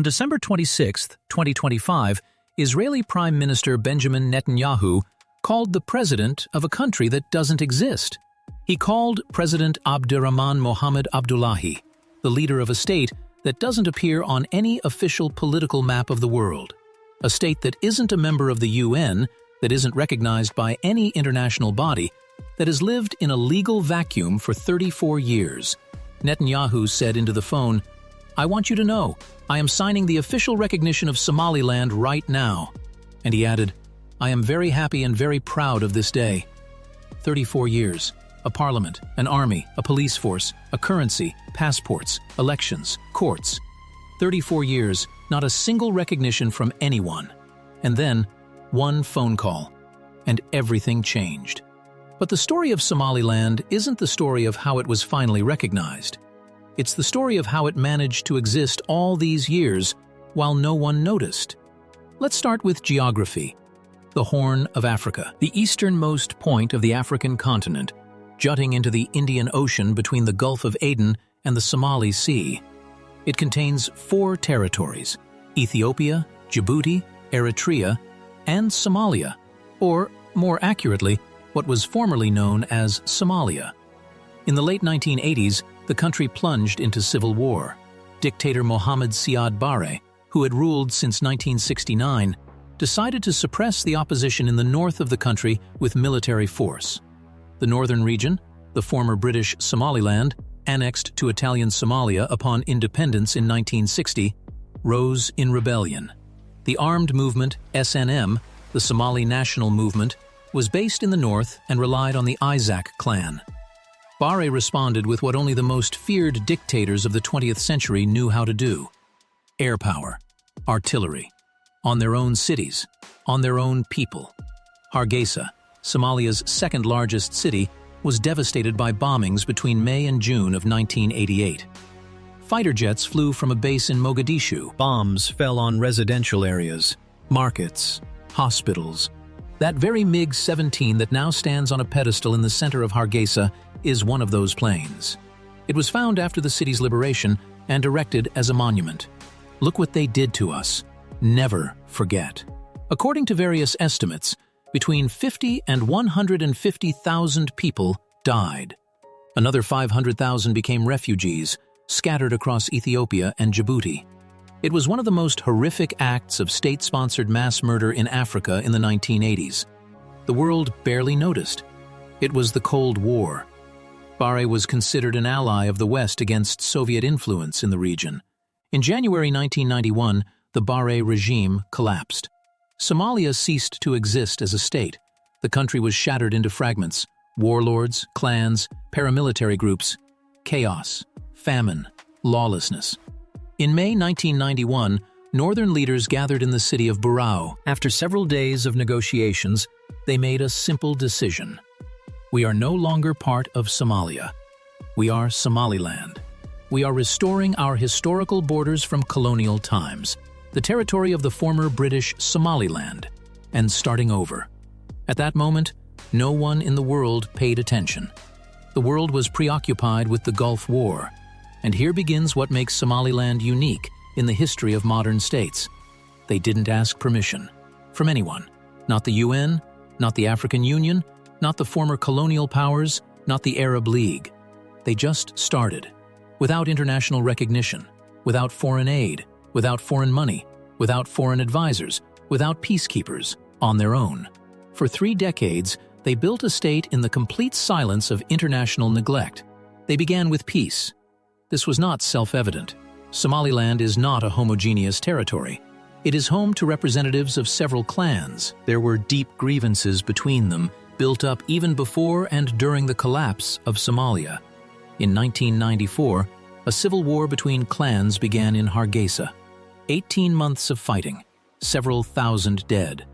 On December 26, 2025, Israeli Prime Minister Benjamin Netanyahu called the president of a country that doesn't exist. He called President Abdurrahman Mohammed Abdullahi, the leader of a state that doesn't appear on any official political map of the world, a state that isn't a member of the UN, that isn't recognized by any international body, that has lived in a legal vacuum for 34 years. Netanyahu said into the phone, "I want you to know, I am signing the official recognition of Somaliland right now." And he added, "I am very happy and very proud of this day." 34 years, a parliament, an army, a police force, a currency, passports, elections, courts. 34 years, not a single recognition from anyone. And then, one phone call, and everything changed. But the story of Somaliland isn't the story of how it was finally recognized. It's the story of how it managed to exist all these years while no one noticed. Let's start with geography. The Horn of Africa, the easternmost point of the African continent, jutting into the Indian Ocean between the Gulf of Aden and the Somali Sea. It contains 4 territories: Ethiopia, Djibouti, Eritrea, and Somalia, or, more accurately, what was formerly known as Somalia. In the late 1980s, the country plunged into civil war. Dictator Mohammed Siad Barre, who had ruled since 1969, decided to suppress the opposition in the north of the country with military force. The northern region, the former British Somaliland, annexed to Italian Somalia upon independence in 1960, rose in rebellion. The armed movement SNM, the Somali National Movement, was based in the north and relied on the Isaac clan. Barre responded with what only the most feared dictators of the 20th century knew how to do: air power, artillery, on their own cities, on their own people. Hargeisa, Somalia's second-largest city, was devastated by bombings between May and June of 1988. Fighter jets flew from a base in Mogadishu. Bombs fell on residential areas, markets, hospitals. That very MiG-17 that now stands on a pedestal in the center of Hargeisa is one of those planes. It was found after the city's liberation and erected as a monument. Look what they did to us. Never forget. According to various estimates, between 50 and 150,000 people died. Another 500,000 became refugees, scattered across Ethiopia and Djibouti. It was one of the most horrific acts of state-sponsored mass murder in Africa in the 1980s. The world barely noticed. It was the Cold War. Barre was considered an ally of the West against Soviet influence in the region. In January 1991, the Barre regime collapsed. Somalia ceased to exist as a state. The country was shattered into fragments: warlords, clans, paramilitary groups, chaos, famine, lawlessness. In May 1991, northern leaders gathered in the city of Burao. After several days of negotiations, they made a simple decision. We are no longer part of Somalia. We are Somaliland. We are restoring our historical borders from colonial times, the territory of the former British Somaliland, and starting over. At that moment, no one in the world paid attention. The world was preoccupied with the Gulf War, and here begins what makes Somaliland unique in the history of modern states. They didn't ask permission from anyone. Not the UN, not the African Union, not the former colonial powers, not the Arab League. They just started, without international recognition, without foreign aid, without foreign money, without foreign advisors, without peacekeepers, on their own. For 3 decades, they built a state in the complete silence of international neglect. They began with peace. This was not self-evident. Somaliland is not a homogeneous territory. It is home to representatives of several clans. There were deep grievances between them, built up even before and during the collapse of Somalia. In 1994, a civil war between clans began in Hargeisa. 18 months of fighting, several thousand dead.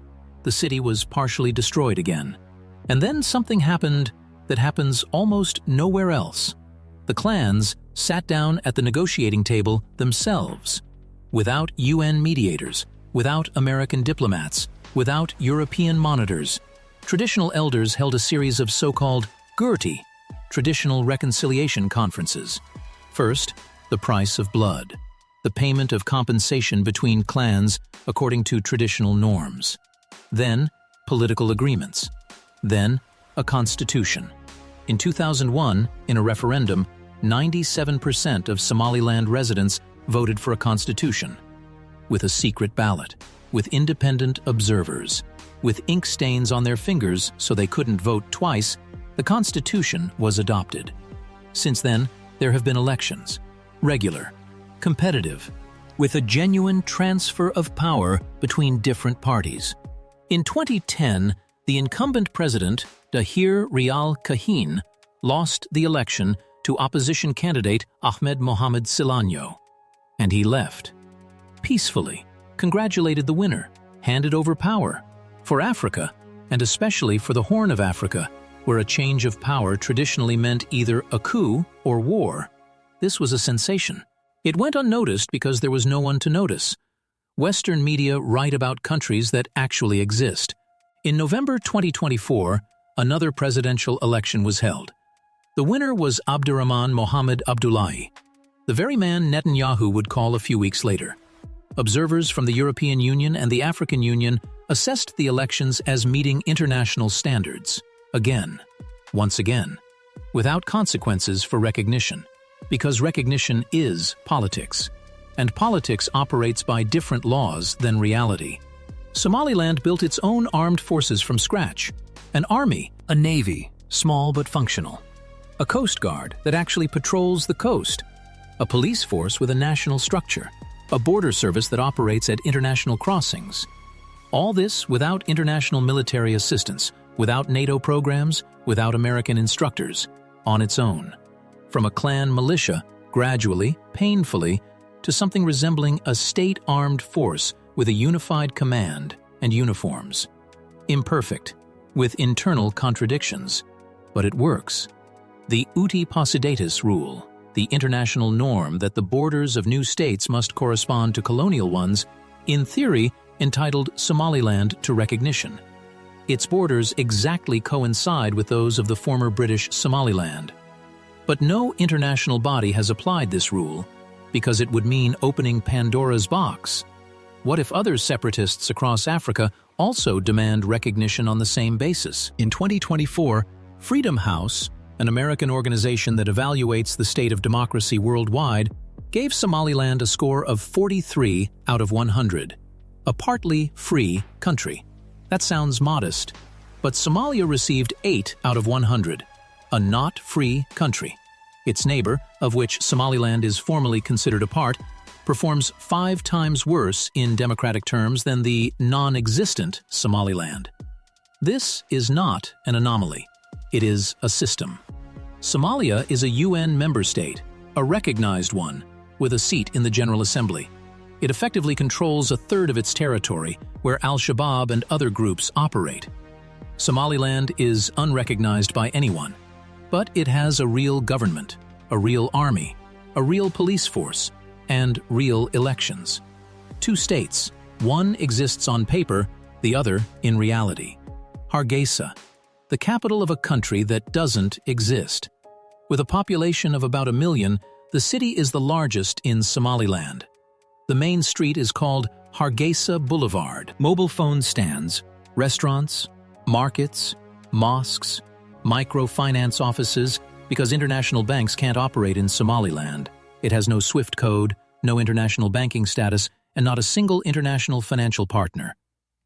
The city was partially destroyed again. And then something happened that happens almost nowhere else. The clans sat down at the negotiating table themselves, without UN mediators, without American diplomats, without European monitors. Traditional elders held a series of so-called Gurti, traditional reconciliation conferences. First, the price of blood. the payment of compensation between clans according to traditional norms. Then, political agreements. Then, a constitution. In 2001, in a referendum, 97% of Somaliland residents voted for a constitution. With a secret ballot, with independent observers, with ink stains on their fingers so they couldn't vote twice, the constitution was adopted. Since then, there have been elections, regular, competitive, with a genuine transfer of power between different parties. In 2010, the incumbent president, Dahir Rial Kahin, lost the election to opposition candidate Ahmed Mohamed Silanyo, and he left. Peacefully, congratulated the winner, handed over power. For Africa, and especially for the Horn of Africa, where a change of power traditionally meant either a coup or war, this was a sensation. It went unnoticed because there was no one to notice. Western media write about countries that actually exist. In November 2024, another presidential election was held. The winner was Abdurrahman Mohamed Abdullahi, the very man Netanyahu would call a few weeks later. Observers from the European Union and the African Union assessed the elections as meeting international standards, again, once again, without consequences for recognition, because recognition is politics, and politics operates by different laws than reality. Somaliland built its own armed forces from scratch, an army, a navy, small but functional, a coast guard that actually patrols the coast, a police force with a national structure, a border service that operates at international crossings. All this without international military assistance, without NATO programs, without American instructors, on its own. From a clan militia, gradually, painfully, to something resembling a state-armed force with a unified command and uniforms. Imperfect, with internal contradictions, but it works. The uti possidetis rule, the international norm that the borders of new states must correspond to colonial ones, in theory entitled Somaliland to recognition. Its borders exactly coincide with those of the former British Somaliland. But no international body has applied this rule because it would mean opening Pandora's box. What if other separatists across Africa also demand recognition on the same basis? In 2024, Freedom House, an American organization that evaluates the state of democracy worldwide, gave Somaliland a score of 43 out of 100, a partly free country. That sounds modest, but Somalia received 8 out of 100, a not free country. Its neighbor, of which Somaliland is formally considered a part, performs 5 times worse in democratic terms than the non-existent Somaliland. This is not an anomaly. It is a system. Somalia is a UN member state, a recognized one, with a seat in the General Assembly. It effectively controls a third of its territory, where Al-Shabaab and other groups operate. Somaliland is unrecognized by anyone, but it has a real government, a real army, a real police force, and real elections. 2 states, one exists on paper, the other in reality. Hargeisa, the capital of a country that doesn't exist. With a population of about 1 million, the city is the largest in Somaliland. The main street is called Hargeisa Boulevard. Mobile phone stands, restaurants, markets, mosques, microfinance offices, because international banks can't operate in Somaliland. It has no SWIFT code, no international banking status, and not a single international financial partner.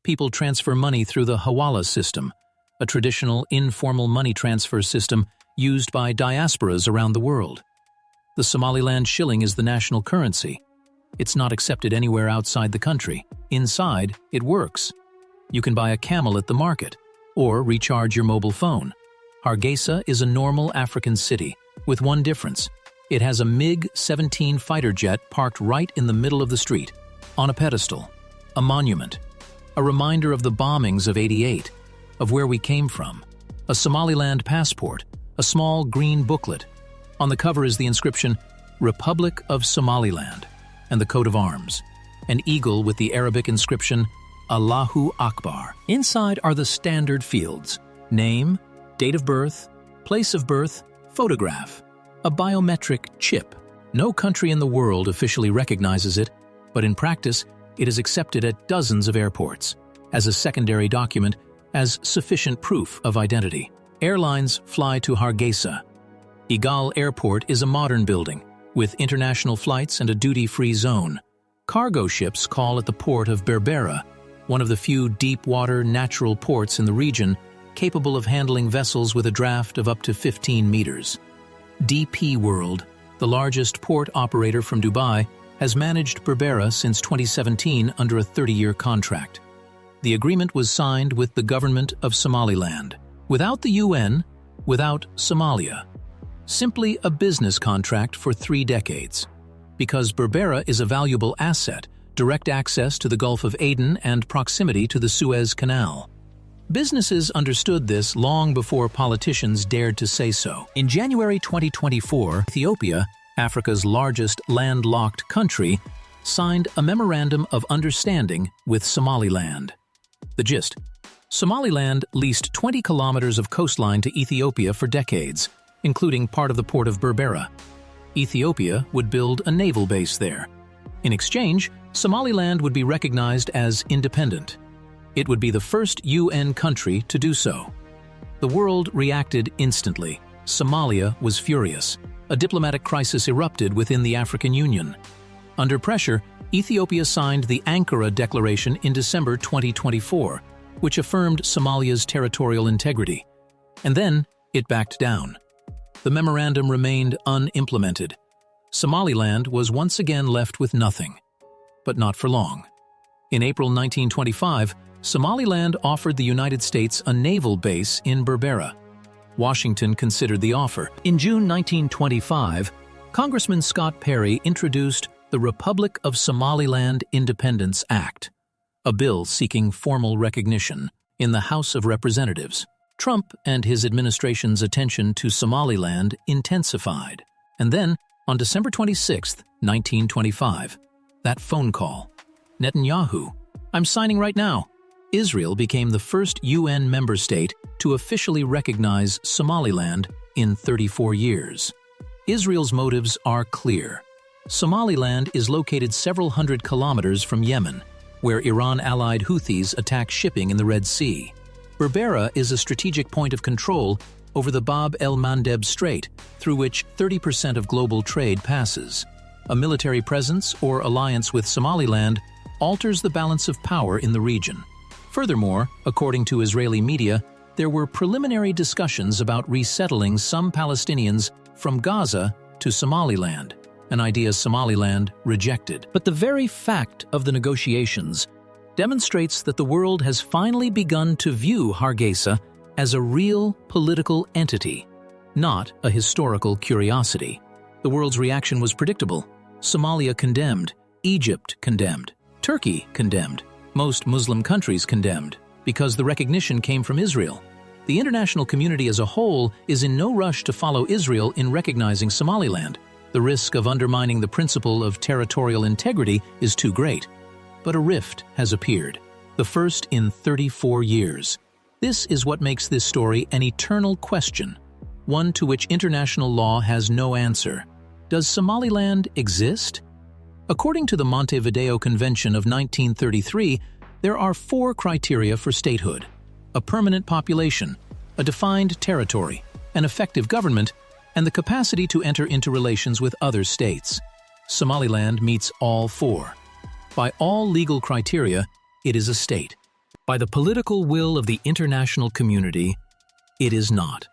People transfer money through the Hawala system, a traditional informal money transfer system used by diasporas around the world. The Somaliland shilling is the national currency. It's not accepted anywhere outside the country. Inside, it works. You can buy a camel at the market, or recharge your mobile phone. Hargeisa is a normal African city, with one difference. It has a MiG-17 fighter jet parked right in the middle of the street, on a pedestal, a monument, a reminder of the bombings of '88, of where we came from, a Somaliland passport, a small green booklet. On the cover is the inscription, Republic of Somaliland, and the coat of arms, an eagle with the Arabic inscription, Allahu Akbar. Inside are the standard fields, name, date of birth, place of birth, photograph, a biometric chip. No country in the world officially recognizes it, but in practice, it is accepted at dozens of airports as a secondary document as sufficient proof of identity. Airlines fly to Hargeisa. Igal Airport is a modern building with international flights and a duty-free zone. Cargo ships call at the port of Berbera, one of the few deep-water natural ports in the region capable of handling vessels with a draft of up to 15 meters. DP World, the largest port operator from Dubai, has managed Berbera since 2017 under a 30-year contract. The agreement was signed with the government of Somaliland, without the UN, without Somalia. Simply a business contract for 3 decades. Because Berbera is a valuable asset, direct access to the Gulf of Aden and proximity to the Suez Canal. Businesses understood this long before politicians dared to say so. In January 2024, Ethiopia, Africa's largest landlocked country, signed a Memorandum of Understanding with Somaliland. The gist: Somaliland leased 20 kilometers of coastline to Ethiopia for decades, including part of the port of Berbera. Ethiopia would build a naval base there. In exchange, Somaliland would be recognized as independent. It would be the first UN country to do so. The world reacted instantly. Somalia was furious. A diplomatic crisis erupted within the African Union. Under pressure, Ethiopia signed the Ankara Declaration in December 2024, which affirmed Somalia's territorial integrity. And then it backed down. The memorandum remained unimplemented. Somaliland was once again left with nothing. But not for long. In April 1925, Somaliland offered the United States a naval base in Berbera. Washington considered the offer. In June 1925, Congressman Scott Perry introduced the Republic of Somaliland Independence Act, a bill seeking formal recognition in the House of Representatives. Trump and his administration's attention to Somaliland intensified. And then, on December 26, 1925, that phone call. Netanyahu, "I'm signing right now." Israel became the first UN member state to officially recognize Somaliland in 34 years. Israel's motives are clear. Somaliland is located several hundred kilometers from Yemen, where Iran-allied Houthis attack shipping in the Red Sea. Berbera is a strategic point of control over the Bab el-Mandeb Strait, through which 30% of global trade passes. A military presence or alliance with Somaliland alters the balance of power in the region. Furthermore, according to Israeli media, there were preliminary discussions about resettling some Palestinians from Gaza to Somaliland, an idea Somaliland rejected. But the very fact of the negotiations demonstrates that the world has finally begun to view Hargeisa as a real political entity, not a historical curiosity. The world's reaction was predictable. Somalia condemned, Egypt condemned, Turkey condemned, most Muslim countries condemned, because the recognition came from Israel. The international community as a whole is in no rush to follow Israel in recognizing Somaliland. The risk of undermining the principle of territorial integrity is too great. But a rift has appeared, the first in 34 years. This is what makes this story an eternal question, one to which international law has no answer. Does Somaliland exist? According to the Montevideo Convention of 1933, there are 4 criteria for statehood: a permanent population, a defined territory, an effective government, and the capacity to enter into relations with other states. Somaliland meets all 4. By all legal criteria, it is a state. By the political will of the international community, it is not.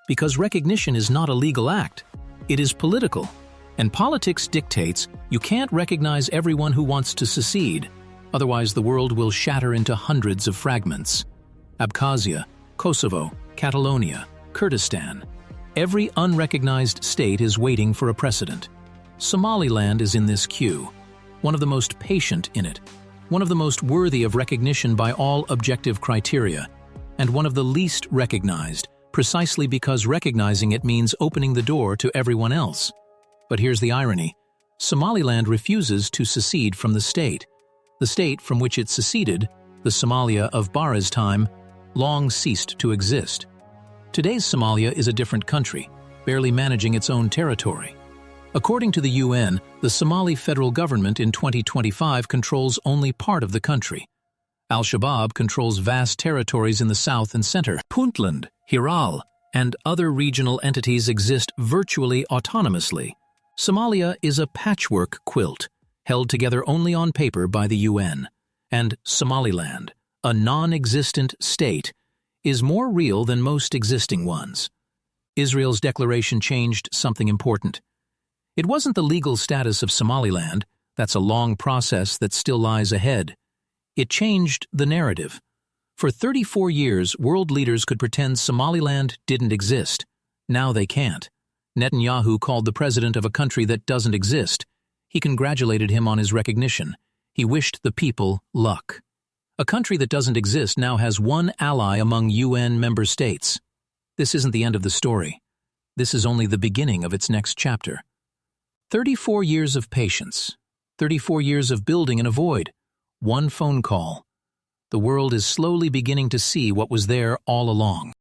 Because recognition is not a legal act, it is political. And politics dictates you can't recognize everyone who wants to secede, otherwise the world will shatter into hundreds of fragments. Abkhazia, Kosovo, Catalonia, Kurdistan. Every unrecognized state is waiting for a precedent. Somaliland is in this queue, one of the most patient in it, one of the most worthy of recognition by all objective criteria, and one of the least recognized, precisely because recognizing it means opening the door to everyone else. But here's the irony. Somaliland refuses to secede from the state. The state from which it seceded, the Somalia of Barre's time, long ceased to exist. Today's Somalia is a different country, barely managing its own territory. According to the UN, the Somali federal government in 2025 controls only part of the country. Al-Shabaab controls vast territories in the south and center. Puntland, Hiral, and other regional entities exist virtually autonomously. Somalia is a patchwork quilt, held together only on paper by the UN. And Somaliland, a non-existent state, is more real than most existing ones. Israel's declaration changed something important. It wasn't the legal status of Somaliland, that's a long process that still lies ahead. It changed the narrative. For 34 years, world leaders could pretend Somaliland didn't exist. Now they can't. Netanyahu called the president of a country that doesn't exist. He congratulated him on his recognition. He wished the people luck. A country that doesn't exist now has one ally among UN member states. This isn't the end of the story. This is only the beginning of its next chapter. 34 years of patience. 34 years of building and avoid. One phone call. The world is slowly beginning to see what was there all along.